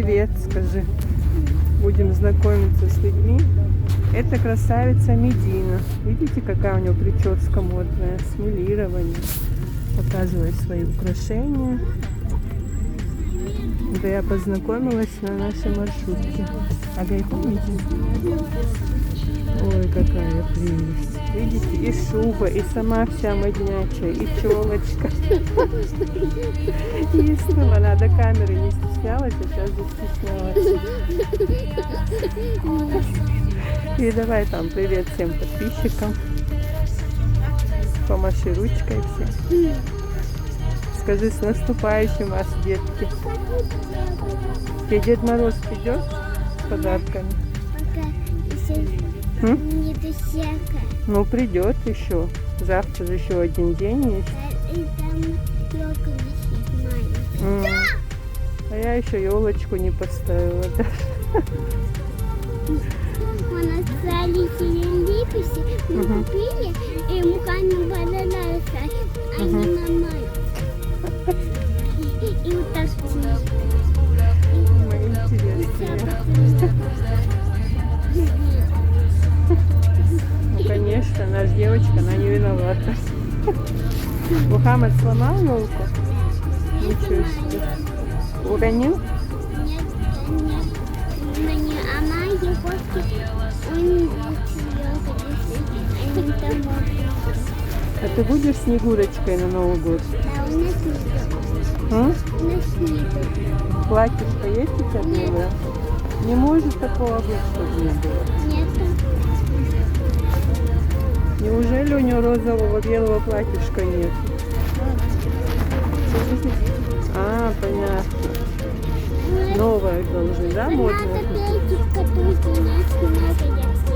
привет, скажи. Будем знакомиться с людьми. Это красавица Медина. Видите, какая у нее прическа модная, с милированием. Показывает свои украшения. Да, я познакомилась на нашей маршрутке. Ага, помните? Ой, какая прелесть. Видите, и шуба, и сама вся моднячая, и челочка. Истинно, она до камеры не стеснялась, а сейчас застеснялась. И давай там привет всем подписчикам. Помаши ручкой всем. Скажи, с наступающим вас, детки. И Дед Мороз придет с подарками? Не до всякого. Ну, придет еще. Завтра же еще один день есть. И там елка висит маленькая. А я еще елочку не поставила. Да? Мы назвали себе липуси, мы купили, и мухами понравился. Они нормально. И вот так Ну, конечно, наша девочка, она не виновата. Мухаммед сломал елку? Ничего себе. Уронил? Нет. Она его они там. А ты будешь Снегурочкой на Новый год? Да, у нас нет. А? У нас нет. Платьишко есть у тебя белое? Не может такого быть, чтобы не было. Нет. Неужели у нее розового белого платьишка нет? А, понятно. Новое должны, да, модное? Надо петь, который у нас много есть.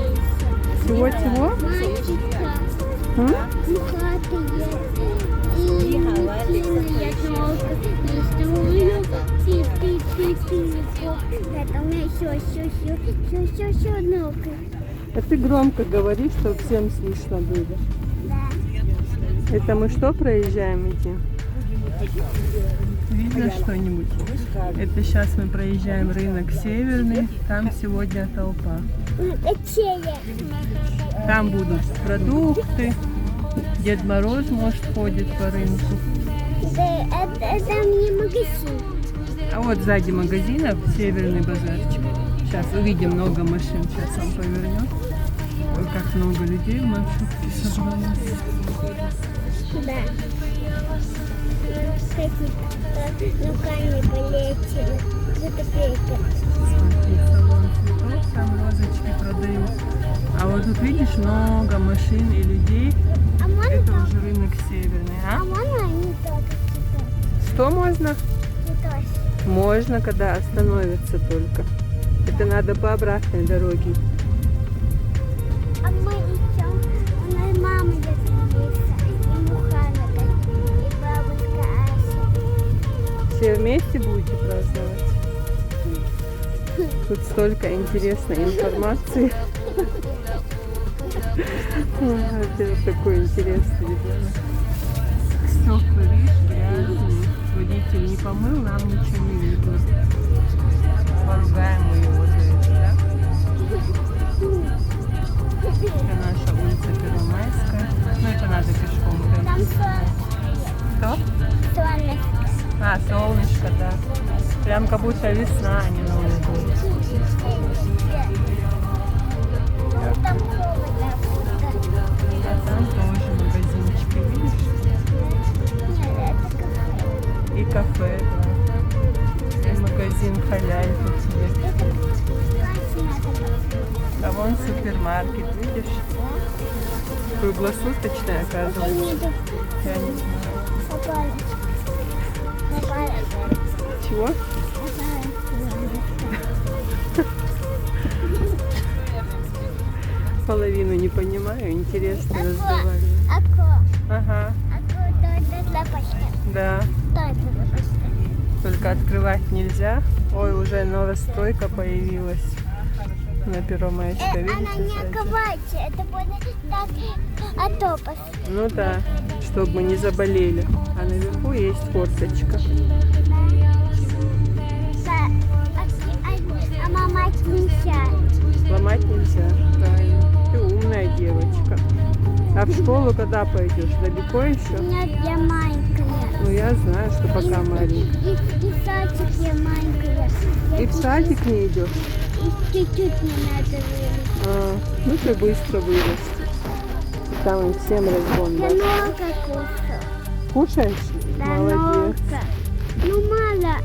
Чего-чего? Мальчика. Мухатые. И мутиная ножка. И струю. Это у меня еще ножка. А ты громко говори, чтобы всем слышно было. Да. Это мы что проезжаем идти? Видно что-нибудь? Это сейчас мы проезжаем рынок Северный. Там сегодня толпа. Там будут продукты. Дед Мороз, может, ходит по рынку. Да, это мне магазин. А вот сзади магазина Северный базарчик. Сейчас увидим много машин. Сейчас он повернет. Ой, как много людей в маршрутке собралось. Да. Руками полетели. Это пейка. Смотри, салон цветов, там розочки продают. А вот тут видишь много машин и людей. А можно, Это уже рынок Северный, а можно не только цветов? Что можно? Цветов. Можно, когда остановится только. Это надо по обратной дороге. А мы идем. У нас мама есть. И Мухаммед, и бабушка Ася. Все вместе будете праздновать? Тут столько интересной информации. Это такой интересный ребенок. Стекла, видишь, грязные. Водитель не помыл, нам ничего не видно. Поругаем мы его за это, да? Это наша улица Первомайская. Ну, это надо пешком Там пройти. Что? солнышко. А, солнышко, да. Прям как будто весна, а не Новый год. Там холодно. А там тоже магазинчики, видишь? Нет, это И кафе, да. И магазин Халяль тут себе. А вон супермаркет, видишь? Круглосуточный, оказывается. Я не знаю. Чего? Половину не понимаю, интересно разговаривать. Ага, да. Только открывать нельзя. Ой, уже новая стойка появилась на Первомайской. Она Видите, не сзади? открывается, это будет так отопас. Ну да, чтобы мы не заболели. А наверху есть форточка. Да, нельзя. Сломать нельзя. Правильно. Ты умная девочка. А в школу когда пойдешь? Далеко еще? Нет, я маленькая. Ну я знаю, что пока маленькая. И в садик я маленькая. И в садик не идешь? И чуть-чуть не надо вылезть. А, ну ты быстро вырастешь. Там им всем разгон, Я да? много кушаю. Кушаешь? Да, Молодец. много. Ну, мало.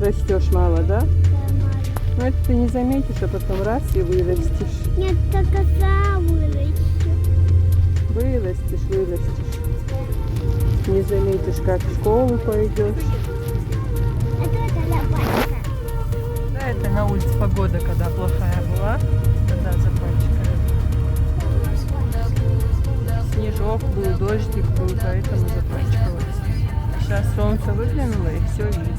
Растешь мало, да? Да, мало. Ну это ты не заметишь, а потом раз и вырастешь. Нет, только за выращу. Вырастешь. Не заметишь, как в школу пойдешь. Это лопатка. Да, это на улице погода, когда плохая была, тогда запачкали. Снежок был, дождик был, поэтому запачкалось. А сейчас солнце выглянуло и все видно.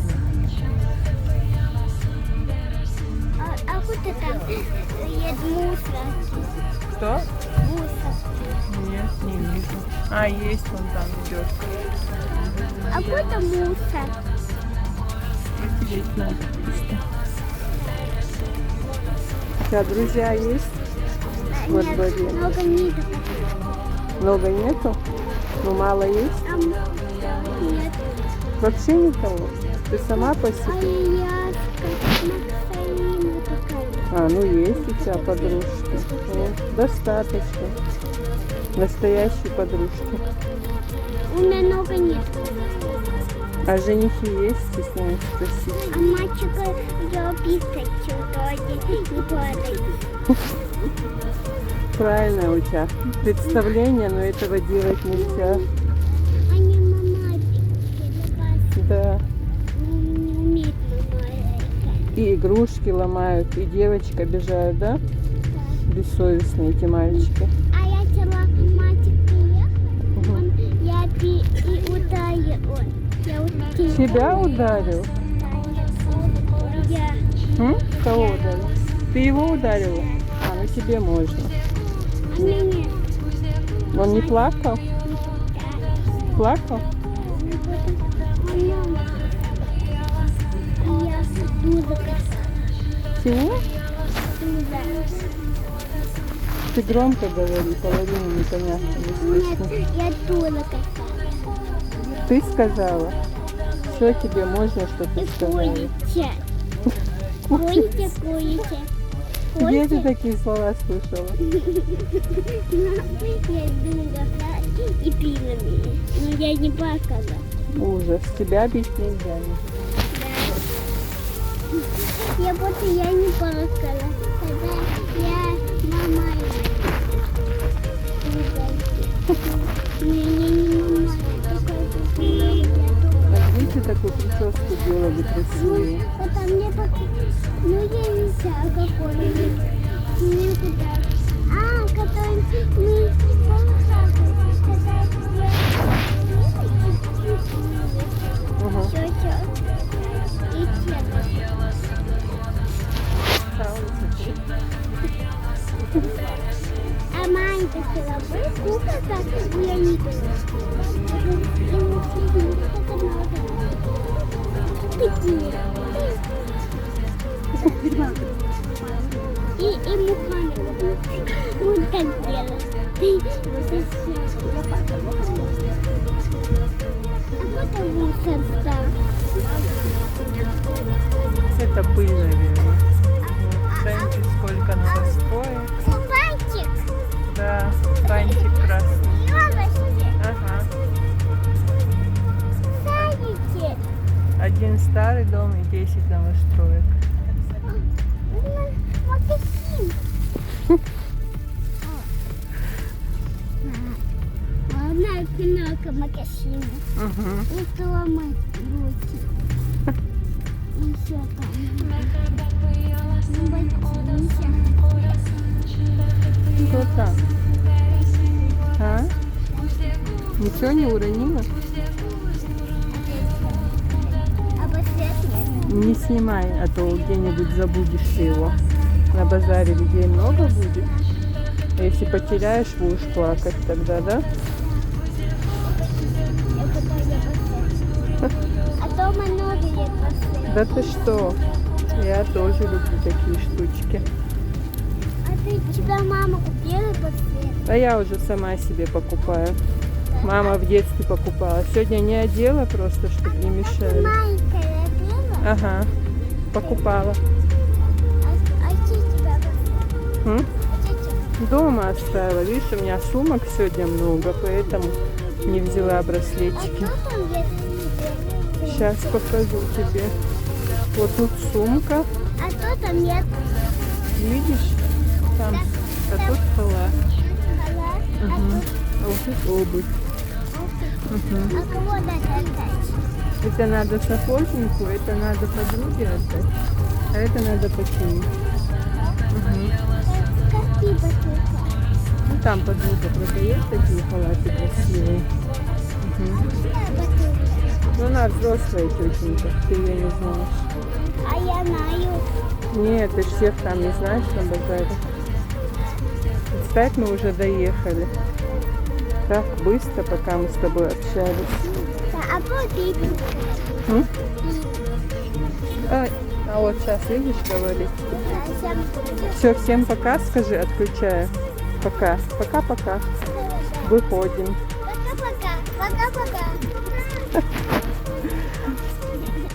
А вот это есть мусор. Что? Мусор. Нет, не вижу. А, есть вон там идет. А вот это мусор. Здесь надо. У тебя друзья есть? Во Нет, дворе. много ниток. Много нету? Ну, мало есть? А нет. Вообще никого? Ты сама по А себе? я Максимина такая. А, ну есть у тебя подружки. Ну, достаточно. Настоящие подружки. У меня много нет. А женихи есть, стесняюсь спросить? А мальчика я Пикачу тоже не падает. Правильно у тебя представление, но этого делать нельзя. Они маматики, Да. не умеет мама. И игрушки ломают, и девочек обижают, да? Бессовестные эти мальчики. А я взяла мальчик приехал, я и ударил он. Я ударил. Тебя ударил? Я. Кого ударил? Ты его ударила? А, ну тебе можно. А мне нет. Он не плакал? Плакал? Я музыка. Чего? Туда. Ты громко говори, половину непонятно не Нет, слышно. я туда касалась. Ты сказала? Все тебе можно, что ты И сказала? курите. Курите, курите. Где ты такие слова слышала? Я думала, и пинами. Но я не плакала. Ужас. Тебя бить нельзя. Я вот я не плакала. Тогда я мама. Не мама. А где ты такую прическу делали красивую? Это мне пока... Ну, я не знаю, какой. Никуда. А, который мы... Ага. Все. И тело. А маленькая силовая куколка у Леонида. Такие. И мухами. Вот так делать. А вот мусор стал. Это пыль, наверное. Смотрите, сколько новостроек. Бантик. Да, бантик красный. Елочки. Ага. Садики. Один старый дом и 10 новостроек. Магазин. Одна пиналка магазина. Угу. И сломать руки. И все там. Кто там? А? Ничего не уронила? А бассейн? Не снимай, а то где-нибудь забудешь ты его. На базаре людей много будет. А если потеряешь, будешь плакать тогда, да? А дома новые бассейн. Да ты что? Я тоже люблю такие штучки. А ты тебя мама купила после? А я уже сама себе покупаю. Мама в детстве покупала. Сегодня не одела просто, чтобы не мешали. Маленькая одела? Ага, покупала. А что тебя купила? М? Дома оставила. Видишь, у меня сумок сегодня много, поэтому не взяла А браслетики. что там есть? Сейчас покажу тебе. Вот тут сумка. А что там нет? Видишь? Там. А тут халат. Халат? Мгм. А вот тут обувь. Мгм. А кого надо отдать? Это надо сапожнику, это надо подруге отдать, а это надо починить. Мгм. Какие ботинки? Ну там подруга продает такие халаты красивые. Мгм. Ботинки. Ну она взрослая тетенька, ты ее не знаешь. А я знаю. Нет, ты ж всех там не знаешь на базаре. Кстати, мы уже доехали. Так быстро, пока мы с тобой общались. Да, а вот и М? А вот сейчас, видишь, говорит. Все, всем пока, скажи, отключаю. Пока. Пока-пока. Выходим. Пока-пока. Пока-пока.